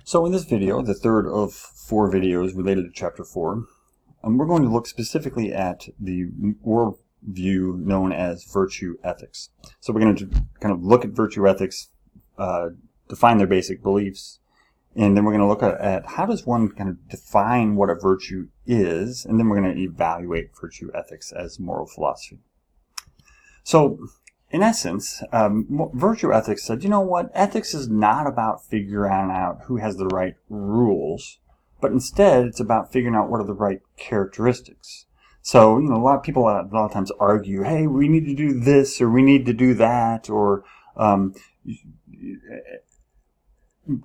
So in this video, the third of 4 videos related to Chapter 4, we're going to look specifically at the worldview known as virtue ethics. So we're going to kind of look at virtue ethics, define their basic beliefs, and then we're going to look at how does one kind of define what a virtue is, and then we're going to evaluate virtue ethics as moral philosophy. So in essence, virtue ethics said, you know what, ethics is not about figuring out who has the right rules, but instead it's about figuring out what are the right characteristics. So, a lot of people a lot of times argue, hey, we need to do this, or we need to do that, or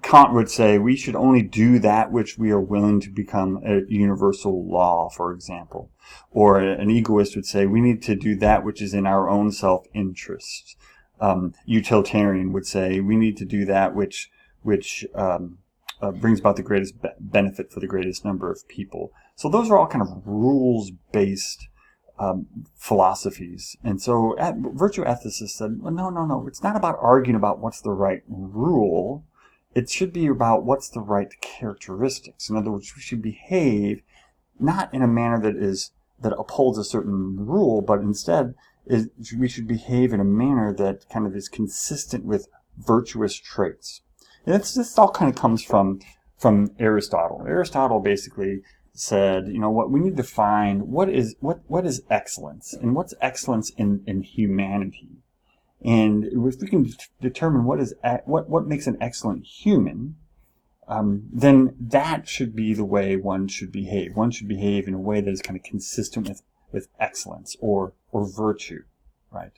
Kant would say we should only do that which we are willing to become a universal law, for example. Or an egoist would say we need to do that which is in our own self-interest. Utilitarian would say we need to do that which brings about the greatest benefit for the greatest number of people. So those are all kind of rules-based philosophies. And so virtue ethicists said, well, no, it's not about arguing about what's the right rule. It should be about what's the right characteristics. In other words, we should behave not in a manner that upholds a certain rule, but instead we should behave in a manner that kind of is consistent with virtuous traits. And this all kind of comes from Aristotle. Aristotle basically said, you know what, we need to find what is excellence, and what's excellence in humanity. And if we can determine what makes an excellent human, then that should be the way one should behave. One should behave in a way that is kind of consistent with excellence or virtue, right?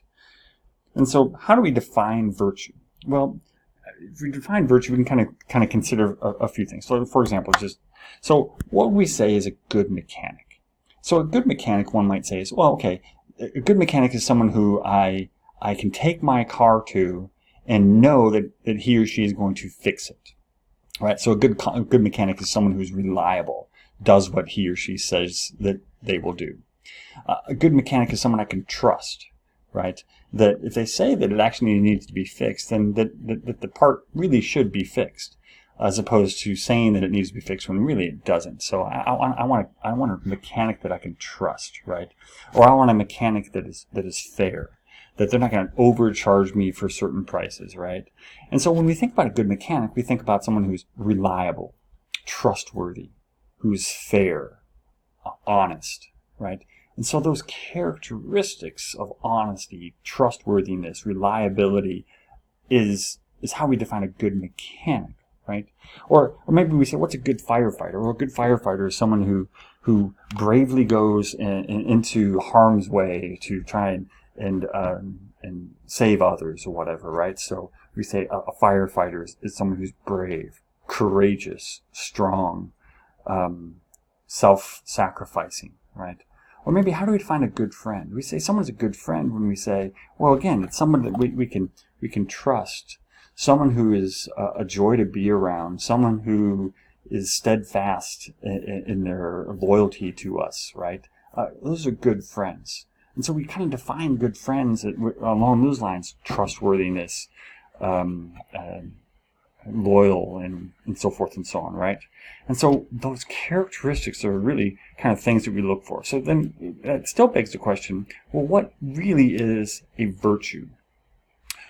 And so, how do we define virtue? Well, if we define virtue, we can kind of consider a few things. So, for example, so what we say is a good mechanic. So, a good mechanic, one might say, is, well, okay, a good mechanic is someone who I can take my car to and know that he or she is going to fix it. Right? So a good mechanic is someone who's reliable, does what he or she says that they will do. A good mechanic is someone I can trust, right? That if they say that it actually needs to be fixed, then that the part really should be fixed, as opposed to saying that it needs to be fixed when really it doesn't. So I want a mechanic that I can trust, right? Or I want a mechanic that is fair, that they're not going to overcharge me for certain prices, right? And so when we think about a good mechanic, we think about someone who's reliable, trustworthy, who's fair, honest, right? And so those characteristics of honesty, trustworthiness, reliability is how we define a good mechanic, right? Or maybe we say, what's a good firefighter? Well, a good firefighter is someone who bravely goes into harm's way to try and save others or whatever, right? So we say a firefighter is someone who's brave, courageous, strong, self-sacrificing, right? Or maybe how do we define a good friend? We say someone's a good friend when we say, well, again, it's someone that we can trust, someone who is a joy to be around, someone who is steadfast in their loyalty to us, right? Those are good friends. And so we kind of define good friends along those lines: trustworthiness, loyal, and so forth and so on, right? And so those characteristics are really kind of things that we look for. So then it still begs the question, well, what really is a virtue?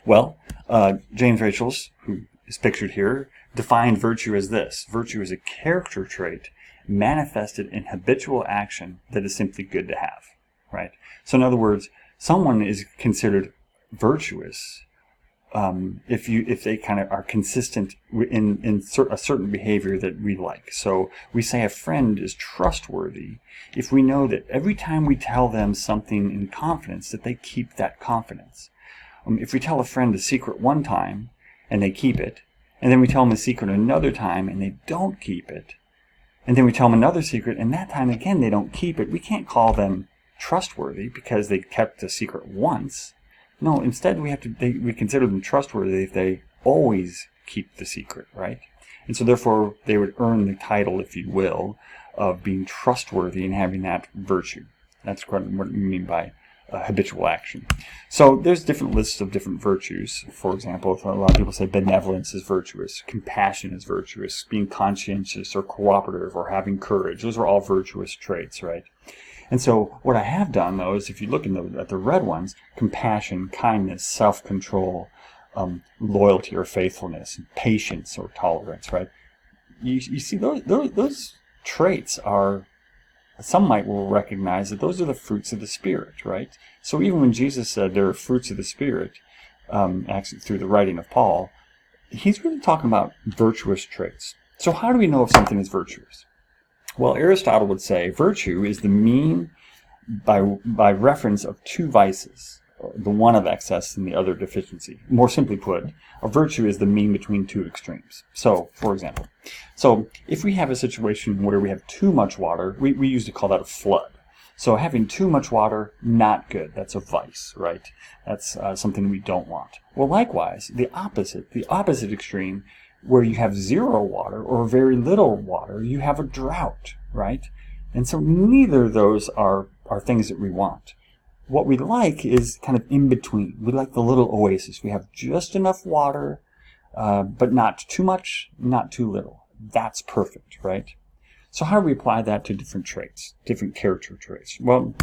Well, James Rachels, who is pictured here, defined virtue as this. Virtue is a character trait manifested in habitual action that is simply good to have. Right. So in other words, someone is considered virtuous if they kind of are consistent in a certain behavior that we like. So we say a friend is trustworthy if we know that every time we tell them something in confidence, that they keep that confidence. If we tell a friend a secret one time and they keep it, and then we tell them a secret another time and they don't keep it, and then we tell them another secret and that time again they don't keep it, we can't call them trustworthy because they kept the secret once. No, instead we consider them trustworthy if they always keep the secret, right? And so therefore they would earn the title, if you will, of being trustworthy and having that virtue. That's what we mean by habitual action. So there's different lists of different virtues. For example, a lot of people say benevolence is virtuous, compassion is virtuous, being conscientious or cooperative or having courage. Those are all virtuous traits, right? And so what I have done, though, is if you look at the red ones, compassion, kindness, self-control, loyalty or faithfulness, patience or tolerance, right? You see those traits are, some might will recognize that those are the fruits of the Spirit, right? So even when Jesus said there are fruits of the Spirit, actually through the writing of Paul, he's really talking about virtuous traits. So how do we know if something is virtuous? Well, Aristotle would say virtue is the mean by reference of two vices, the one of excess and the other deficiency. More simply put, a virtue is the mean between two extremes. So, for example, if we have a situation where we have too much water, we used to call that a flood. So having too much water, not good. That's a vice, right? That's something we don't want. Well, likewise, the opposite extreme, where you have zero water or very little water, you have a drought, right? And so neither of those are things that we want. What we like is kind of in between. We like the little oasis. We have just enough water, but not too much, not too little. That's perfect, right? So how do we apply that to different traits, different character traits? Well,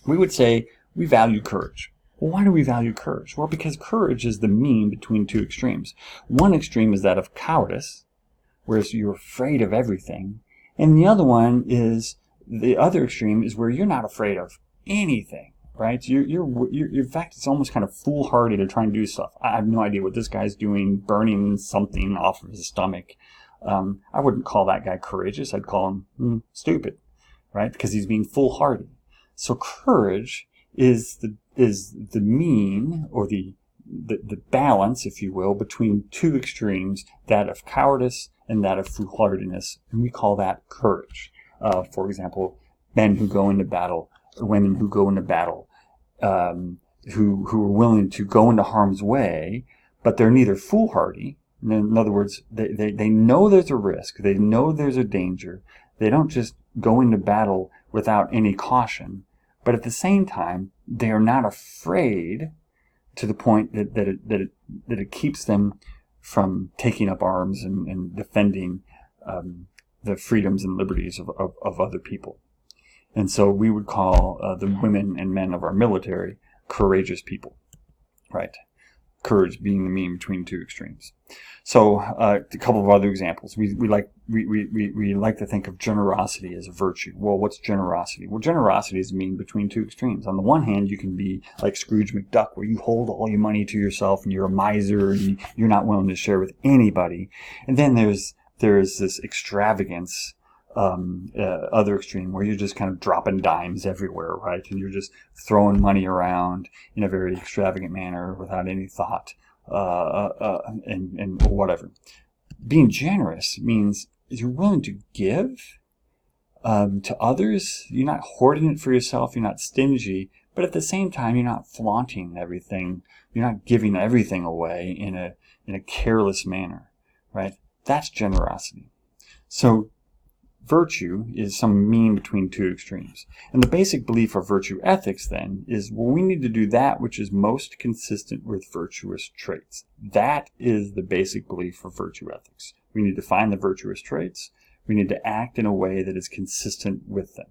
we would say we value courage. Well, why do we value courage? Well, because courage is the mean between two extremes. One extreme is that of cowardice, whereas you're afraid of everything. And the other one is, the other extreme is where you're not afraid of anything, right? You're in fact, it's almost kind of foolhardy to try and do stuff. I have no idea what this guy's doing, burning something off of his stomach. I wouldn't call that guy courageous. I'd call him stupid, right? Because he's being foolhardy. So courage is the mean, or the balance, if you will, between two extremes, that of cowardice and that of foolhardiness, and we call that courage. For example, men who go into battle, or women who go into battle, who are willing to go into harm's way, but they're neither foolhardy. In other words, they know there's a risk, they know there's a danger. They don't just go into battle without any caution, but at the same time, they are not afraid to the point that it keeps them from taking up arms and defending the freedoms and liberties of other people. And so we would call the women and men of our military courageous people, right? Courage being the mean between two extremes. So a couple of other examples. We like to think of generosity as a virtue. Well, what's generosity? Well, generosity is mean between two extremes. On the one hand, you can be like Scrooge McDuck, where you hold all your money to yourself and you're a miser and you're not willing to share with anybody. And then there's this extravagance, other extreme, where you're just kind of dropping dimes everywhere, right? And you're just throwing money around in a very extravagant manner without any thought, and whatever. Being generous means you're willing to give to others. You're not hoarding it for yourself. You're not stingy, but at the same time, you're not flaunting everything. You're not giving everything away in a careless manner, right? That's generosity. So virtue is some mean between two extremes. And the basic belief of virtue ethics, then, is, well, we need to do that which is most consistent with virtuous traits. That is the basic belief of virtue ethics. We need to find the virtuous traits. We need to act in a way that is consistent with them.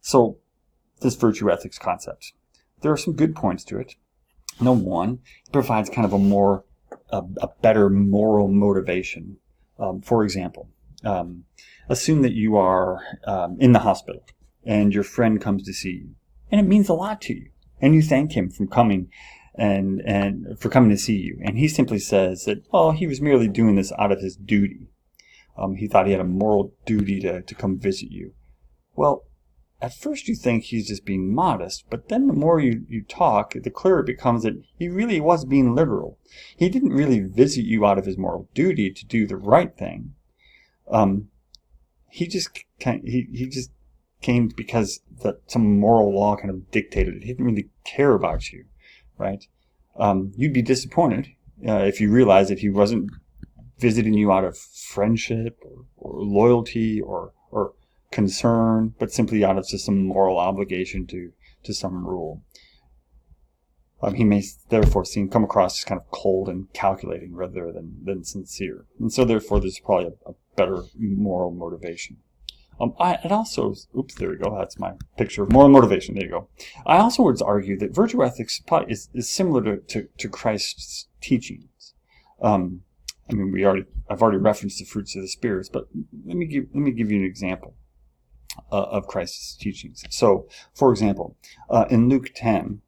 So, this virtue ethics concept, there are some good points to it. Number one, it provides kind of a better moral motivation. For example, assume that you are in the hospital and your friend comes to see you, and it means a lot to you, and you thank him for coming and for coming to see you, and he simply says that, oh, he was merely doing this out of his duty. He thought he had a moral duty to come visit you. Well, at first you think he's just being modest, but then the more you talk, the clearer it becomes that he really was being literal. He didn't really visit you out of his moral duty to do the right thing. He just came because some moral law kind of dictated it. He didn't really care about you, right? You'd be disappointed if you realized that he wasn't visiting you out of friendship or loyalty or concern, but simply out of just some moral obligation to to some rule. He may therefore come across as kind of cold and calculating rather than sincere. And so therefore there's probably a better moral motivation. It also, oops, there we go. That's my picture of moral motivation. There you go. I also would argue that virtue ethics is similar to Christ's teachings. I've already referenced the fruits of the spirits, but let me give you an example of Christ's teachings. So, for example, in Luke 10,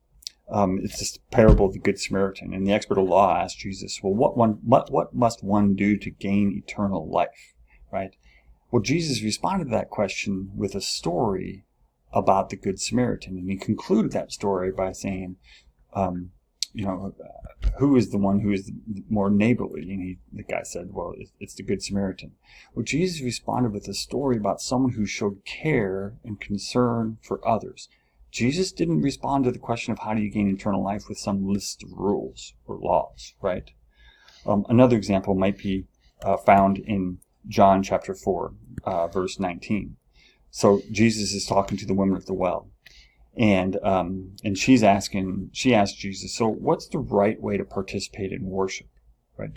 it's this parable of the Good Samaritan, and the expert of law asked Jesus, "Well, what must one do to gain eternal life?" Right? Well, Jesus responded to that question with a story about the Good Samaritan, and he concluded that story by saying, who is the one who is more neighborly? And the guy said, well, it's the Good Samaritan. Well, Jesus responded with a story about someone who showed care and concern for others. Jesus didn't respond to the question of how do you gain eternal life with some list of rules or laws, right? Another example might be found in John chapter 4, verse 19. So Jesus is talking to the woman at the well. And she asked Jesus, so what's the right way to participate in worship? Right?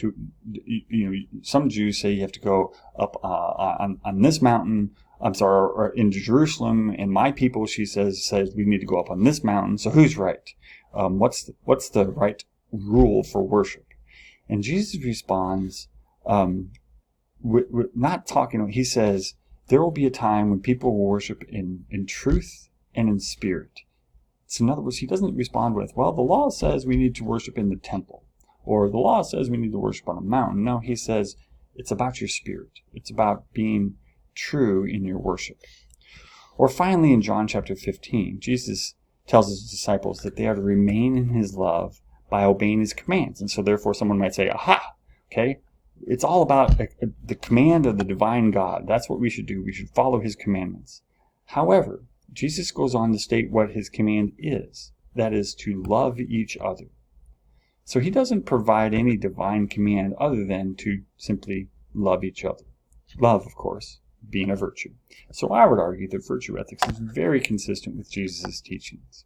Some Jews say you have to go up on this mountain. Or in Jerusalem, and my people, she says we need to go up on this mountain. So who's right? What's the right rule for worship? And Jesus responds, he says, there will be a time when people will worship in truth and in spirit. So in other words, he doesn't respond with, well, the law says we need to worship in the temple, or the law says we need to worship on a mountain. No, he says it's about your spirit. It's about being true in your worship. Or finally, in John chapter 15, Jesus tells his disciples that they are to remain in his love by obeying his commands. And so therefore someone might say, aha, okay, it's all about the command of the divine God. That's what we should do. We should follow his commandments. However, Jesus goes on to state what his command is. That is to love each other. So he doesn't provide any divine command other than to simply love each other. Love, of course, being a virtue. So I would argue that virtue ethics is very consistent with Jesus' teachings.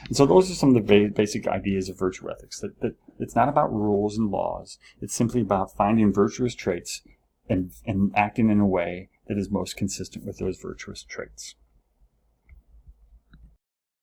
And so those are some of the basic ideas of virtue ethics, that it's not about rules and laws. It's simply about finding virtuous traits and acting in a way that is most consistent with those virtuous traits.